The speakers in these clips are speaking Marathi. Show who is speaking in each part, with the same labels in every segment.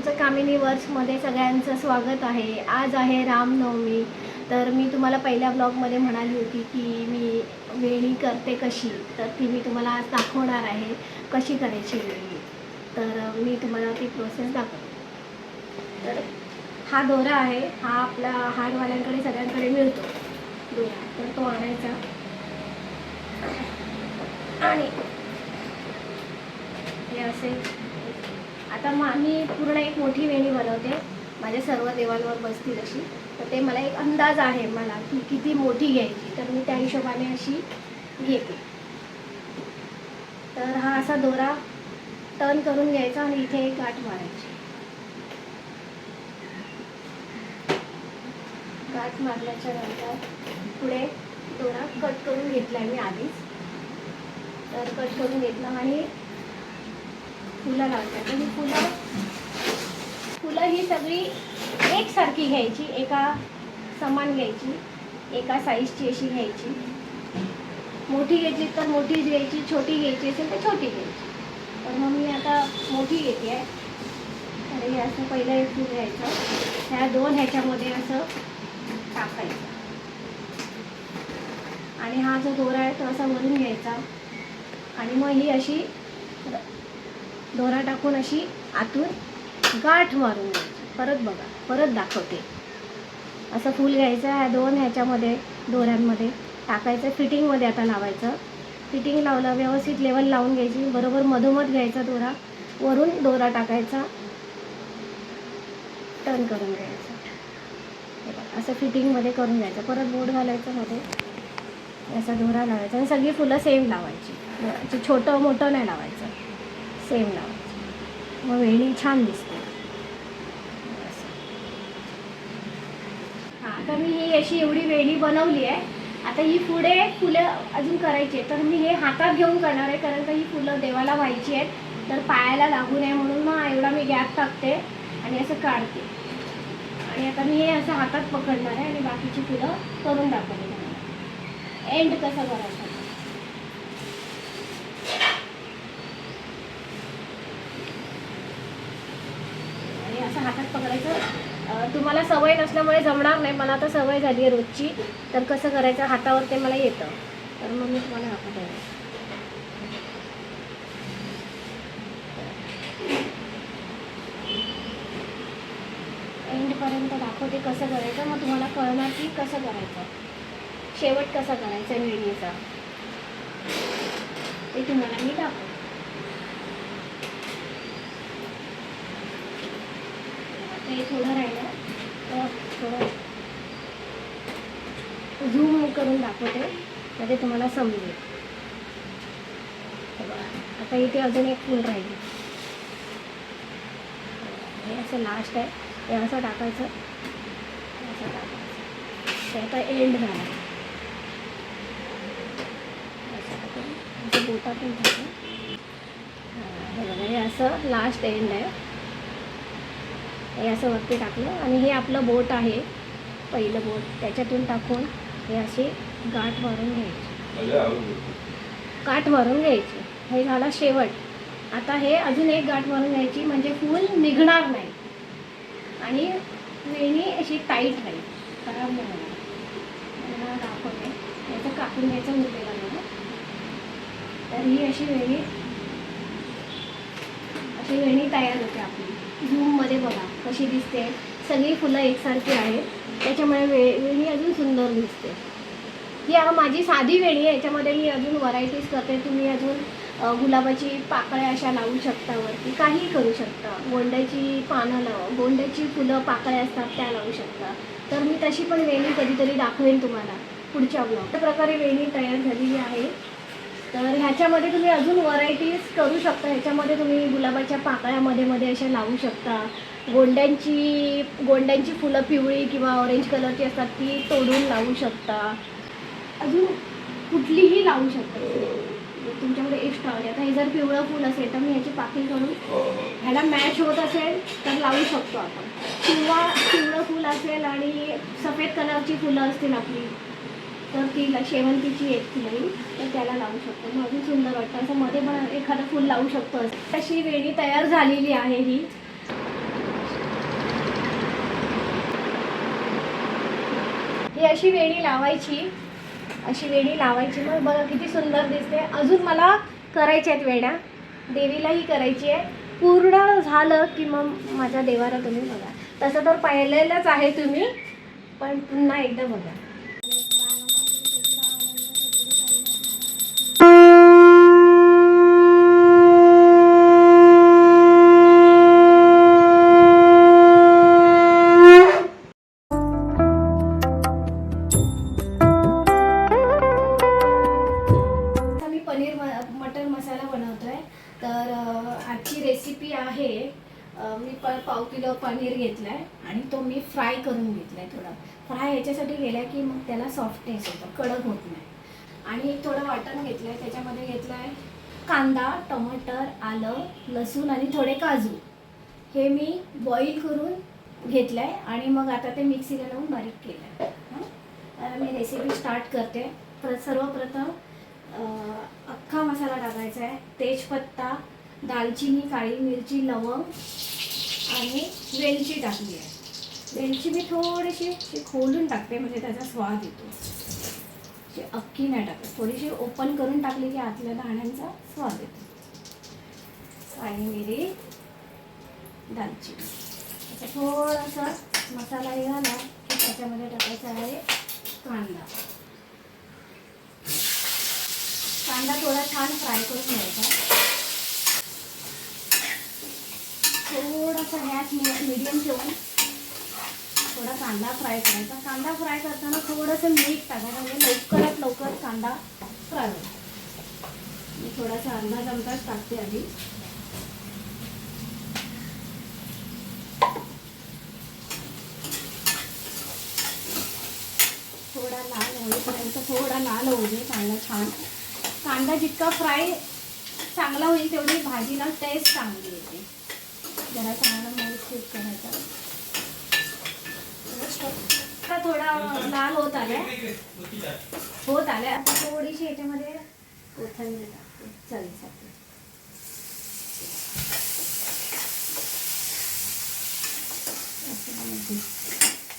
Speaker 1: तुमचं कामिनी वर्क्समध्ये सगळ्यांचं स्वागत आहे। आज आहे रामनवमी, तर मी तुम्हाला पहिल्या ब्लॉगमध्ये म्हणाली होती की मी वेणी करते कशी, तर ती मी तुम्हाला आज दाखवणार आहे कशी करायची वेणी। तर मी तुम्हाला ती प्रोसेस दाखवते। तर हा दोरा आहे, हा आपला हारवाल्यांकडे सगळ्यांकडे मिळतो दोरा, तर तो आणायचा आणि हे असे। आता मी पूर्ण एक मोठी वेणी बनवते, माझ्या सर्व देवांवर बसतील अशी, तर ते मला एक अंदाज आहे मला की किती मोठी घ्यायची, तर मी त्या हिशोबाने अशी घेते। तर हा असा दोरा टर्न करून घ्यायचा आणि इथे एक गाठ मारायची। गाठ मारल्याच्या नंतर पुढे दोरा कट करून घेतलाय मी आधीच, तर कट करून घेतला आणि फुलं लावतात। तर ही फुलं ही सगळी एकसारखी घ्यायची, एका समान घ्यायची, एका साईजची अशी घ्यायची। मोठी घ्यायची तर मोठीच घ्यायची, छोटी घ्यायची असेल तर छोटी घ्यायची। तर मग मी आता मोठी घेते आहे। तर हे असं पहिलं एक फूल घ्यायचं, ह्या दोन ह्याच्यामध्ये असं टाकायचं आणि हा जो दोरा आहे तो असा वरून घ्यायचा आणि मग ही अशी दोरा टाकून अशी आतून गाठ मारून घ्यायची। परत बघा, परत दाखवते। असं फूल घ्यायचं, ह्या दोन ह्याच्यामध्ये दोऱ्यांमध्ये टाकायचं, फिटिंगमध्ये आता लावायचं। फिटिंग लावलं, व्यवस्थित लेवल लावून घ्यायची, बरोबर मधोमध घ्यायचा दोरा, वरून दोरा टाकायचा, टर्न करून घ्यायचं। असं फिटिंगमध्ये करून घ्यायचं, परत बोट घालायचं मध्ये, असा दोरा लावायचा आणि सगळी फुलं सेम लावायची, छोटं मोठं नाही लावायचं, सेम लावायचं, मग वेणी छान दिसते। हां, तर मी ही अशी एवढी वेणी बनवली आहे। आता ही पुढे फुलं अजून करायची आहे, तर मी हे हातात घेऊन करणार आहे, कारण का ही फुलं देवाला व्हायची आहेत, तर पायाला लागू नये म्हणून मग एवढा मी गॅप टाकते आणि असं काढते। आणि आता मी हे असं हातात पकडणार आहे आणि बाकीची फुलं करून दाखवते तुम्हाला एंड कसं करायचं। असं हातात पकडायचं। तुम्हाला सवय नसल्यामुळे जमणार नाही, मला आता सवय झाली आहे रोजची, तर कसं करायचं हातावर ते मला येतं, तर मग मी तुम्हाला दाखवते। एंडपर्यंत दाखवते कसं करायचं, मग तुम्हाला कळणार की कसं करायचं, शेवट कसा करायचा वेणीचा ते तुम्हाला मी दाखवते। हे थोडं राहिलं तर थोडं झूम करून दाखवते, म्हणजे तुम्हाला समजेल। आता इथे अजून एक फूल राहिलं, हे असं लास्ट आहे, हे असं टाकायचं, असं टाकायचं, ते आता एंड झाला, असं बोटातून टाकून हे बघा, हे असं लास्ट एंड आहे। हे असं वरती टाकलं आणि हे आपलं बोट आहे, पहिलं बोट, त्याच्यातून टाकून हे अशी गाठ मारून घ्यायची, गाठ मारून घ्यायची। हे झाला शेवट। आता हे अजून एक गाठ मारून घ्यायची, म्हणजे फूल निघणार नाही आणि वेणी अशी टाईट राहील, खराब नाही होणार। दाखवते, याचं कापून घ्यायचं उरलेला मला। तर ही अशी वेणी तयार होते आपली। झूममध्ये बघा कशी दिसते, सगळी फुलं एकसारखी आहेत, त्याच्यामुळे वेणी अजून सुंदर दिसते। ही माझी साधी वेणी आहे, याच्यामध्ये मी अजून व्हरायटीज करते। तुम्ही अजून गुलाबाची पाकळ्या अशा लावू शकता, वरती काही करू शकता, गोंड्याची पानं गोंड्याची फुलं पाकळ्या असतात त्या लावू शकता। तर मी तशी पण वेणी कधीतरी दाखवेन तुम्हाला पुढच्या ब्लॉग। अशा प्रकारे वेणी तयार झालेली आहे। तर ह्याच्यामध्ये तुम्ही अजून व्हरायटीज करू शकता, ह्याच्यामध्ये तुम्ही गुलाबाच्या पाकळ्यामध्ये अशा लावू शकता, गोंड्यांची फुलं पिवळी किंवा ऑरेंज कलरची असतात ती तोडून लावू शकता, अजून कुठलीही लावू शकता तुमच्याकडे एक्स्ट्रा। आता हे जर पिवळं फूल असेल तर मी ह्याची पाकळी करून ह्याला मॅच होत असेल तर लावू शकतो आपण, किंवा पिवळं फूल असेल आणि सफेद कलरची फुलं असतील आपली, तर ती शेवंतीची एक फुलं तर त्याला लावू शकतो, मग अजून सुंदर वाटतं। असं मध्ये पण एखादं फूल लावू शकतो। अशी वेणी तयार झालेली आहे ही। ही अशी वेणी लावायची, अशी वेणी लावायची. मग बघा किती सुंदर दिसते. अजून मला करायच्या आहेत वेण्या, देवीलाही करायची आहे. पूर्ण झालं की मग माझ्या देवाला तुम्ही बघा. तसं तर पाहिलेलंच आहे तुम्ही, पण पुन्हा एकदा बघा. मटर मसाला बनवतोय. तर आजची रेसिपी आहे, मी पाव किलो पनीर घेतलाय आणि तो मी फ्राय करून घेतलाय. थोडा फ्राय याच्यासाठी केलाय की मग त्याला सॉफ्टनेस होतं, कडक होत नाही. आणि थोडं वाटण घेतलंय, त्याच्यामध्ये घेतलाय कांदा, टमाटर, आलं, लसूण आणि थोडे काजू. हे मी बॉईल करून घेतलंय आणि मग आता ते मिक्सीला लावून बारीक केलंय. तर मी रेसिपी स्टार्ट करते. सर्वप्रथम अख्खा मसाला टाकायचा आहे. तेजपत्ता, दालचिनी, काळी मिरची, लवंग आणि वेलची टाकली आहे. वेलची मी थोडीशी खोलून टाकते म्हणजे त्याचा स्वाद येतो. अख्खी नाही टाकत, थोडीशी ओपन करून टाकली की आतल्या दाण्यांचा स्वाद येतो. काळी मिरी, दालचिनी, त्याचा थोडासा मसाला हे झाला की त्याच्यामध्ये टाकायचा आहे कांदा. कांदा थोडा छान फ्राय करून घ्यायचा. थोडासा गॅस मीडियम ठेवून थोडा कांदा फ्राय करायचा. कांदा फ्राय करताना थोडंसं मीठ टाकायचं म्हणजे लवकरात लवकर कांदा फ्राय होईल. मी थोडासा अर्धा चमचाच टाकते आधी. थोडा लाल होईपर्यंत थोडा लाल होऊ दे कांदा छान. कांदा जितका फ्राय चांगला होईल तेवढी भाजीला टेस्ट चांगली येते. जरा चांगला मऊ स्किप करायचा. आता थोडा लाल होत आल्या आता थोडीशी याच्यामध्ये कोथिंबीर टाकते चवीसाठी.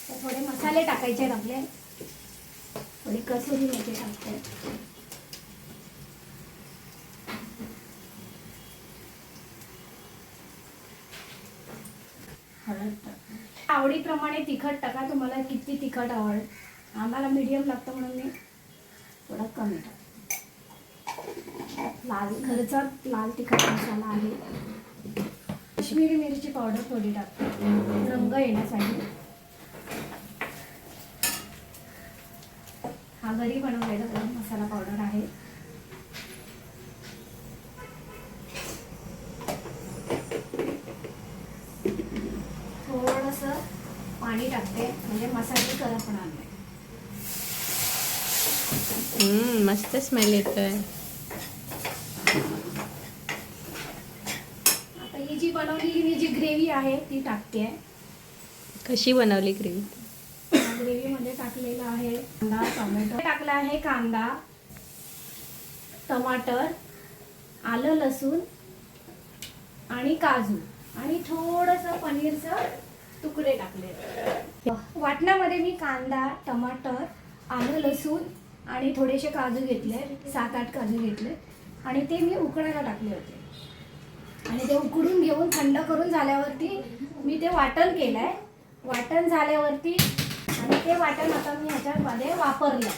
Speaker 1: तर थोडे मसाले टाकायचे आहेत आपले. थोडी कसुरी मेथी टाकते. हळद टाकते. आवडीप्रमाणे तिखट टाका, तुम्हाला किती तिखट आवड. आम्हाला मीडियम लागतं म्हणून मी थोडा कमी टाकते. घरचा लाल तिखट मसाला आहे. काश्मीरी मिरची पावडर थोडी टाकते रंग येण्यासाठी. हा घरी बनवलेला गरम मसाला पावडर आहे. थोडंसं पाणी टाकते म्हणजे मसाले करपणार नाही.
Speaker 2: मस्त स्मेल येतोय.
Speaker 1: आता ही जी बनवलेली जी ग्रेव्ही आहे ती टाकते.
Speaker 2: कशी बनवली ग्रेव्ही?
Speaker 1: ग्रेव्ही मध्ये टाकलेला आहे कांदा, टोमॅटो टाकला आहे, कांदा, टमाटर, आलं, लसूण आणि काजू आणि थोडंसं पनीरचं तुकडे टाकले. वाटणामध्ये मी कांदा, टमाटर, आलं, लसूण आणि थोडेसे काजू घेतले, 7-8 काजू घेतले आणि ते मी उकडायला टाकले होते. आणि ते उकडून घेऊन थंड करून झाल्यावरती मी ते वाटण केलंय. वाटण झाल्यावरती आणि ते वाटण आता मी ह्याच्यामध्ये वापरलं.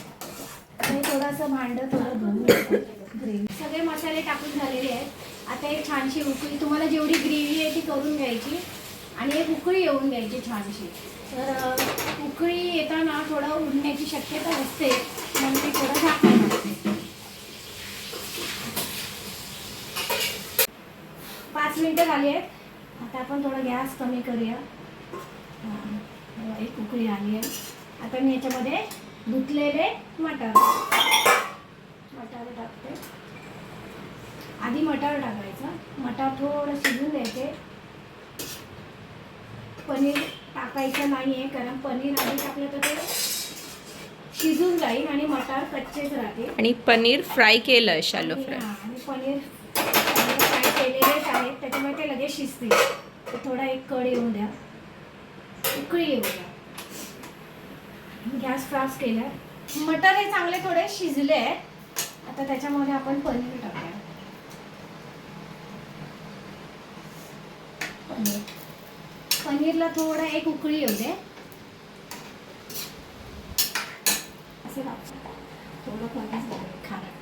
Speaker 1: आणि थोडंसं भांडं थोडं धुवून ग्रेव्ही सगळे मसाले टाकून झालेले आहेत. आता एक छानशी उकळी, तुम्हाला जेवढी ग्रेव्ही आहे ती करून घ्यायची आणि एक उकळी येऊन द्यायची छानशी. तर उकळी येताना थोडं उडण्याची शक्यता असते म्हणून ती थोडं झाकण टाकते. 5 मिनिटं झाली आहेत. आता आपण थोडा गॅस कमी करूया. एक उकळी आली आहे. आता मी याच्यामध्ये धुतलेले मटार टाकते. आधी मटार टाकायचं. मटार थोडं शिजून द्यायचे. पनीर टाकायचं नाही आहे कारण पनीर आधी टाकलं तर ते शिजून जाईल आणि मटार कच्चेच राहतील.
Speaker 2: आणि पनीर फ्राय केलं शालो फ्राय.
Speaker 1: आणि पनीर फ्राय केलेलेच आहेत त्याच्यामुळे ते लगेच शिजतील. तर थोडा एक कड येऊ द्या, उकळी येऊ द्या. गॅस फास्ट केला. मटर हे चांगले थोडे शिजले आहे. आता त्याच्यामध्ये आपण पनीर टाकूया. पनीरला थोडं एक उकळी येऊ दे. असं थोडं पनीर खाणार.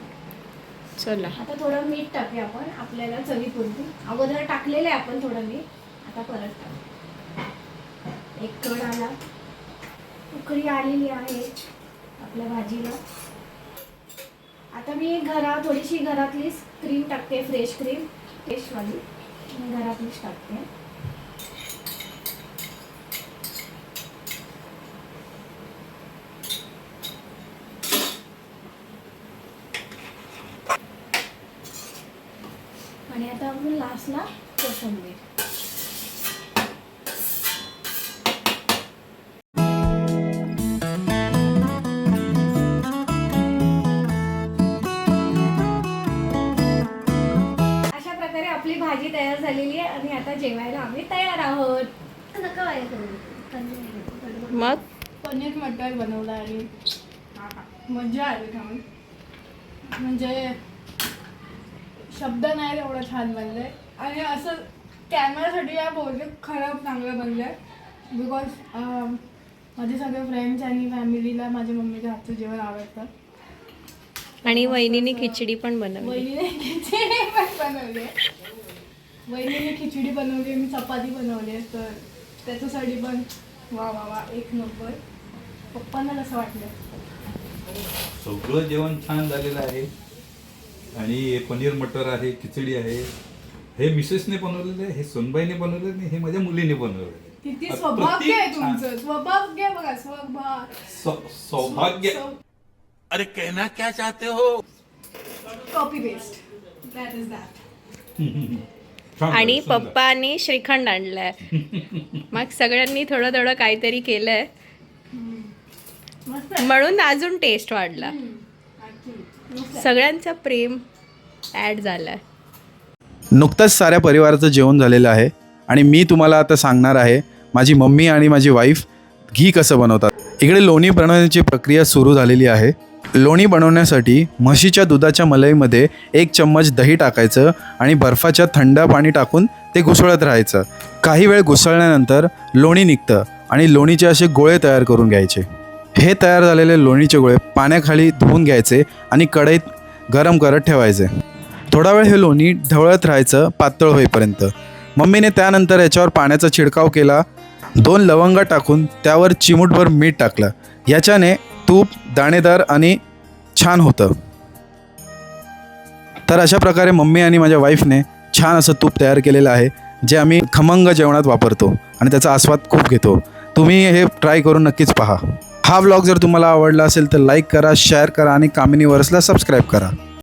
Speaker 2: चला
Speaker 1: आता थोडं मीठ टाकूया आपण आपल्याला चवीपुरती. अगोदर टाकलेलं आहे आपण थोडं मीठ. आता परत टाकू. एक कड आला. उकळी आलेली आहे आपल्या भाजीला. आता मी थोडीशी घरातलीच क्रीम टाकते. फ्रेश क्रीम, फ्रेशवाली मी घरातलीच टाकते. आणि आता आपण लास्टला कोथिंबीर. अशा प्रकारे आपली भाजी तयार झालेली आहे आणि आता जेवायला आम्ही तयार आहोत. नका वाया करू.
Speaker 2: मग
Speaker 3: पनीर मटर बनवलं आणि मजा आली खाऊन. म्हणजे शब्द नाही एवढं छान बनलंय. आणि असं कॅमेरासाठी या बहुतेक खरं चांगलं बनलंय. बिकॉज माझे सगळे फ्रेंड्स आणि फॅमिलीला माझ्या मम्मीच्या हातचं जेवण आवडतं.
Speaker 2: आणि वहिनीने खिचडी पण बनवली.
Speaker 3: वहिनीने खिचडी पण बनवली. वहिनीने खिचडी बनवली, मी चपाती बनवली. तर त्याच्यासाठी पण वा वा वा एक नंबर. पप्पांना कसं वाटलं?
Speaker 4: सगळं जेवण छान झालेलं आहे. आणि हे पनीर मटर आहे, खिचडी आहे. हे मिसेसने बनवलेलं आहे, हे सोनबाईने बनवलेलं नाही, हे माझ्या मुलीने बनवलेलं आहे.
Speaker 3: किती सौभाग्य आहे तुमचं. सौभाग्य बघा.
Speaker 4: सौभाग्य.
Speaker 5: अरे कहना क्या चाहते हो?
Speaker 3: Copy paste. That is that.
Speaker 2: आणि पप्पानी श्रीखंड आणलाय. मग सगळ्यांनी थोडं थोडं काहीतरी केलंय म्हणून अजून टेस्ट वाढला. सगळ्यांचं प्रेम ॲड झालंय.
Speaker 6: नुकतंच साऱ्या परिवाराचं जेवण झालेलं आहे आणि मी तुम्हाला आता सांगणार आहे माझी मम्मी आणि माझी वाईफ घी कसं बनवतात. इकडे लोणी बनवण्याची प्रक्रिया सुरू झालेली आहे. लोणी बनवण्यासाठी म्हशीच्या दुधाच्या मलईमध्ये 1 चम्मच दही टाकायचं आणि बर्फाच्या थंड पाणी टाकून ते घुसळत राहायचं. काही वेळ घुसळल्यानंतर लोणी निघतं आणि लोणीचे असे गोळे तयार करून घ्यायचे. हे तयार झालेले लोणीचे गोळे पाण्याखाली धुवून घ्यायचे आणि कढईत गरम करत ठेवायचे. थोडा वेळ हे लोणी ढवळत राहायचं पातळ होईपर्यंत. मम्मीने त्यानंतर याच्यावर पाण्याचा छिडकाव केला. 2 लवंगा टाकून त्यावर चिमूटभर मीठ टाकलं. याच्याने तूप दाणेदार आणि छान होतं. तर अशा प्रकारे मम्मी आणि माझ्या वाईफने छान असं तूप तयार केलेलं आहे जे आम्ही खमंग जेवणात वापरतो आणि त्याचा आस्वाद खूप घेतो. तुम्ही हे ट्राय करून नक्कीच पहा. हा व्लॉग जर तुम्हाला आवडला असेल तर लाईक करा, शेअर करा आणि कामिनी वरसला सबस्क्राईब करा.